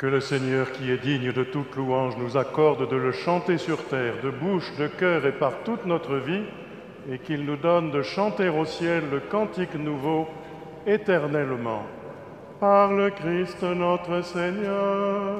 Que le Seigneur, qui est digne de toute louange, nous accorde de le chanter sur terre, de bouche, de cœur et par toute notre vie, et qu'il nous donne de chanter au ciel le cantique nouveau éternellement. Par le Christ notre Seigneur.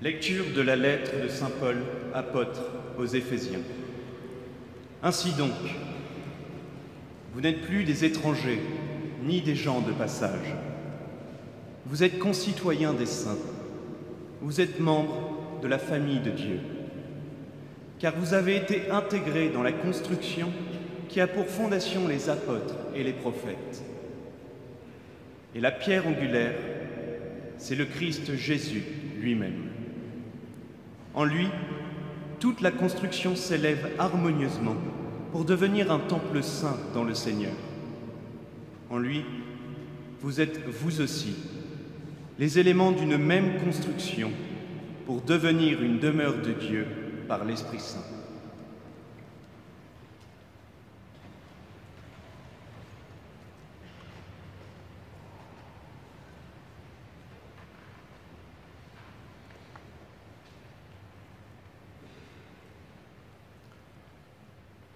Lecture de la lettre de saint Paul, apôtre aux Éphésiens. Ainsi donc, vous n'êtes plus des étrangers, ni des gens de passage. Vous êtes concitoyens des saints. Vous êtes membres de la famille de Dieu. Car vous avez été intégrés dans la construction qui a pour fondation les apôtres et les prophètes. Et la pierre angulaire, c'est le Christ Jésus lui-même. En lui, toute la construction s'élève harmonieusement pour devenir un temple saint dans le Seigneur. En lui, vous êtes vous aussi les éléments d'une même construction pour devenir une demeure de Dieu par l'Esprit Saint.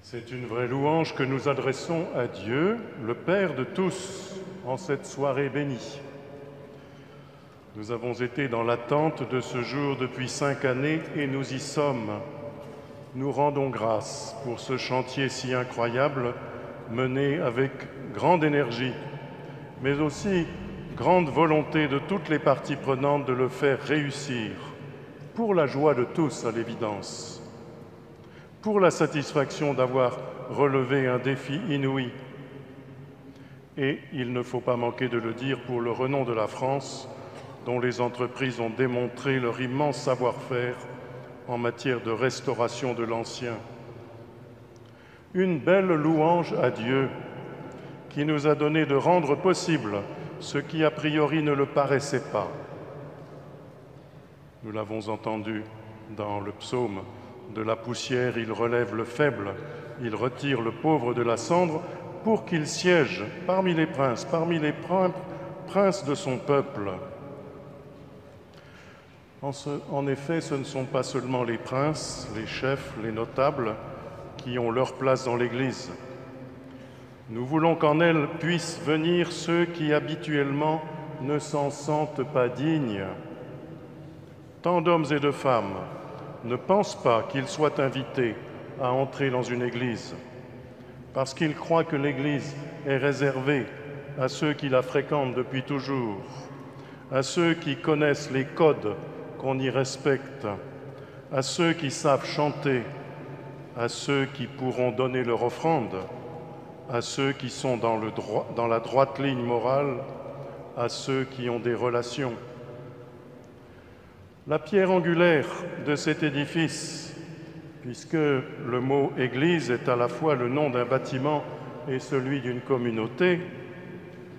C'est une vraie louange que nous adressons à Dieu, le Père de tous, en cette soirée bénie. Nous avons été dans l'attente de ce jour depuis 5 années et nous y sommes. Nous rendons grâce pour ce chantier si incroyable, mené avec grande énergie, mais aussi grande volonté de toutes les parties prenantes de le faire réussir, pour la joie de tous à l'évidence. Pour la satisfaction d'avoir relevé un défi inouï. Et il ne faut pas manquer de le dire pour le renom de la France, dont les entreprises ont démontré leur immense savoir-faire en matière de restauration de l'ancien. Une belle louange à Dieu qui nous a donné de rendre possible ce qui a priori ne le paraissait pas. Nous l'avons entendu dans le psaume. De la poussière, il relève le faible, il retire le pauvre de la cendre pour qu'il siège parmi les princes de son peuple. En effet, ce ne sont pas seulement les princes, les chefs, les notables qui ont leur place dans l'Église. Nous voulons qu'en elle puissent venir ceux qui habituellement ne s'en sentent pas dignes. Tant d'hommes et de femmes ne pensent pas qu'ils soient invités à entrer dans une église, parce qu'ils croient que l'église est réservée à ceux qui la fréquentent depuis toujours, à ceux qui connaissent les codes qu'on y respecte, à ceux qui savent chanter, à ceux qui pourront donner leur offrande, à ceux qui sont dans la droite ligne morale, à ceux qui ont des relations. La pierre angulaire de cet édifice, puisque le mot « Église » est à la fois le nom d'un bâtiment et celui d'une communauté,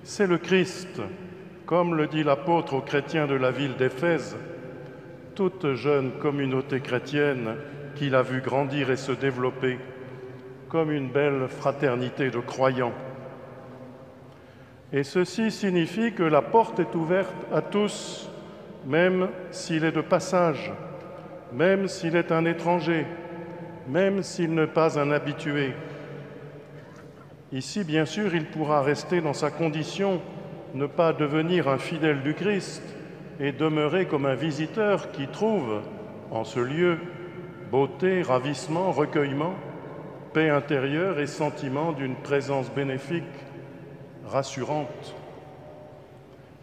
c'est le Christ, comme le dit l'apôtre aux chrétiens de la ville d'Éphèse, toute jeune communauté chrétienne qu'il a vu grandir et se développer comme une belle fraternité de croyants. Et ceci signifie que la porte est ouverte à tous, même s'il est de passage, même s'il est un étranger, même s'il n'est pas un habitué. Ici, bien sûr, il pourra rester dans sa condition, ne pas devenir un fidèle du Christ et demeurer comme un visiteur qui trouve en ce lieu beauté, ravissement, recueillement, paix intérieure et sentiment d'une présence bénéfique, rassurante.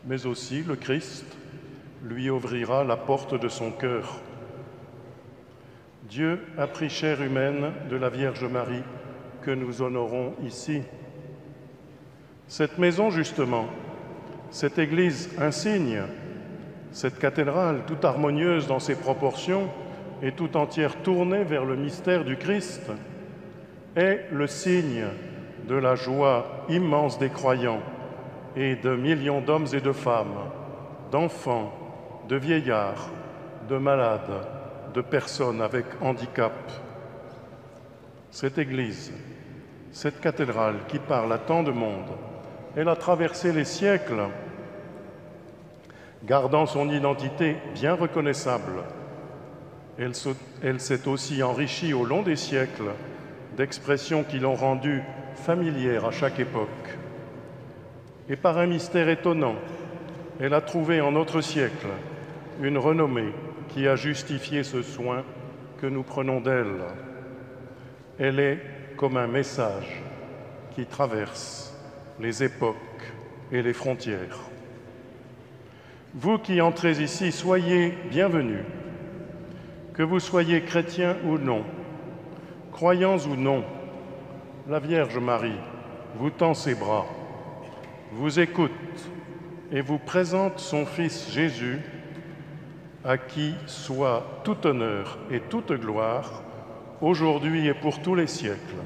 Mais aussi le Christ lui ouvrira la porte de son cœur. Dieu a pris chair humaine de la Vierge Marie que nous honorons ici. Cette maison, justement, cette église insigne, cette cathédrale toute harmonieuse dans ses proportions et tout entière tournée vers le mystère du Christ, est le signe de la joie immense des croyants et de millions d'hommes et de femmes, d'enfants, de vieillards, de malades, de personnes avec handicap. Cette Église, cette cathédrale qui parle à tant de monde, elle a traversé les siècles, gardant son identité bien reconnaissable. Elle s'est aussi enrichie au long des siècles d'expressions qui l'ont rendue familière à chaque époque. Et par un mystère étonnant, elle a trouvé en notre siècle une renommée qui a justifié ce soin que nous prenons d'elle. Elle est comme un message qui traverse les époques et les frontières. Vous qui entrez ici, soyez bienvenus, que vous soyez chrétiens ou non, croyants ou non. La Vierge Marie vous tend ses bras, vous écoute et vous présente son Fils Jésus, à qui soit tout honneur et toute gloire, aujourd'hui et pour tous les siècles.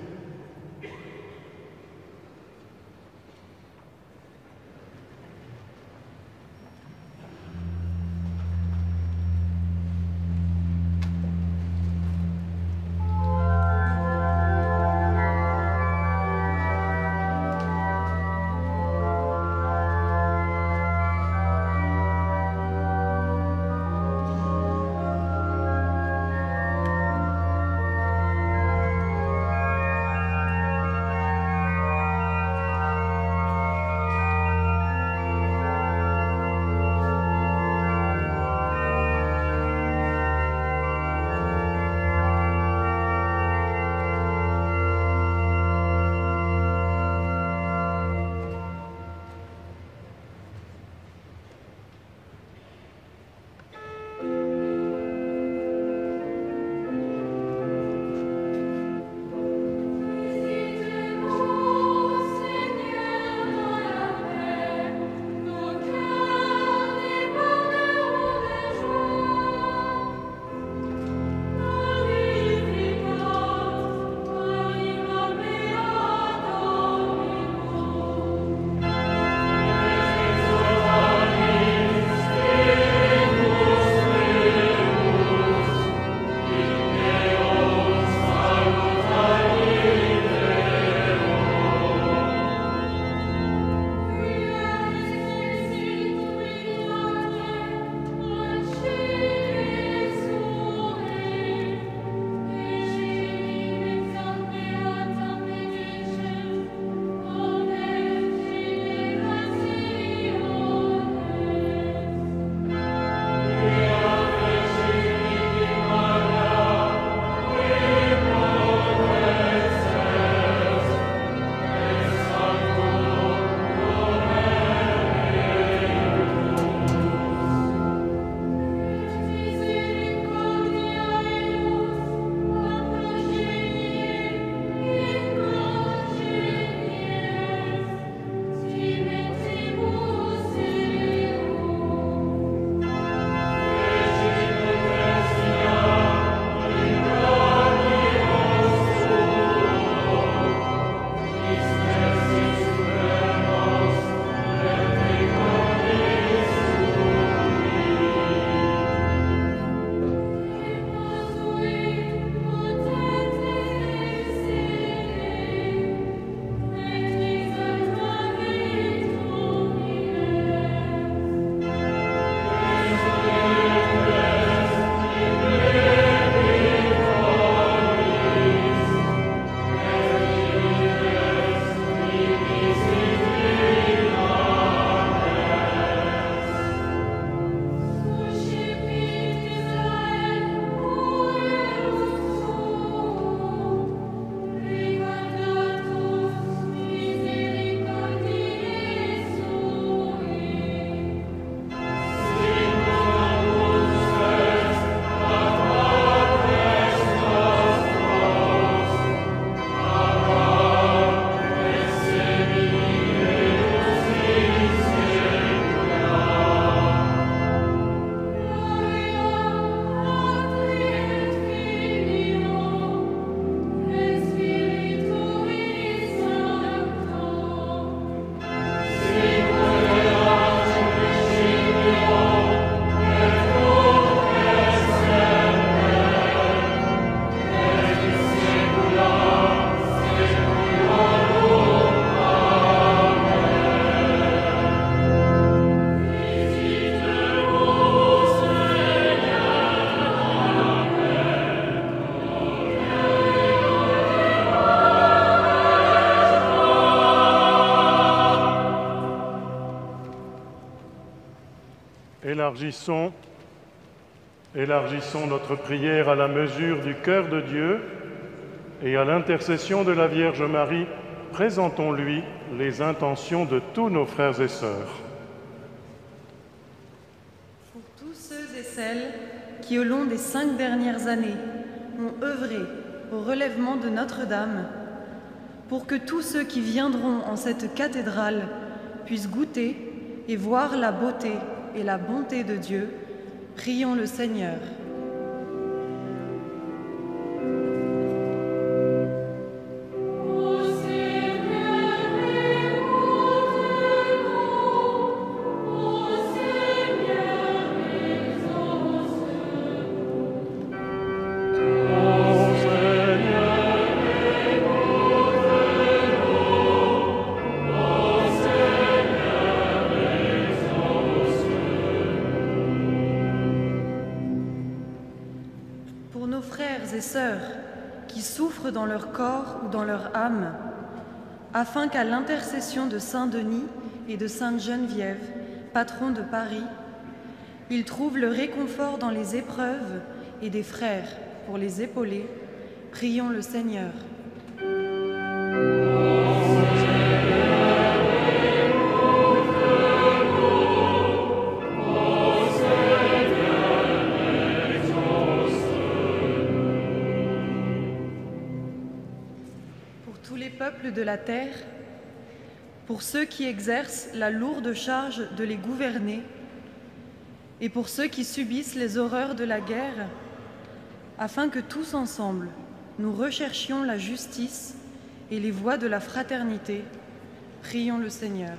Élargissons Élargissons notre prière à la mesure du cœur de Dieu et à l'intercession de la Vierge Marie, présentons-lui les intentions de tous nos frères et sœurs. Pour tous ceux et celles qui, au long des 5 dernières années, ont œuvré au relèvement de Notre-Dame, pour que tous ceux qui viendront en cette cathédrale puissent goûter et voir la beauté et la bonté de Dieu, prions le Seigneur. Pour nos frères et sœurs qui souffrent dans leur corps ou dans leur âme, afin qu'à l'intercession de Saint Denis et de Sainte Geneviève, patrons de Paris, ils trouvent le réconfort dans les épreuves et des frères pour les épauler, prions le Seigneur. Tous les peuples de la terre, pour ceux qui exercent la lourde charge de les gouverner et pour ceux qui subissent les horreurs de la guerre, afin que tous ensemble, nous recherchions la justice et les voies de la fraternité, prions le Seigneur.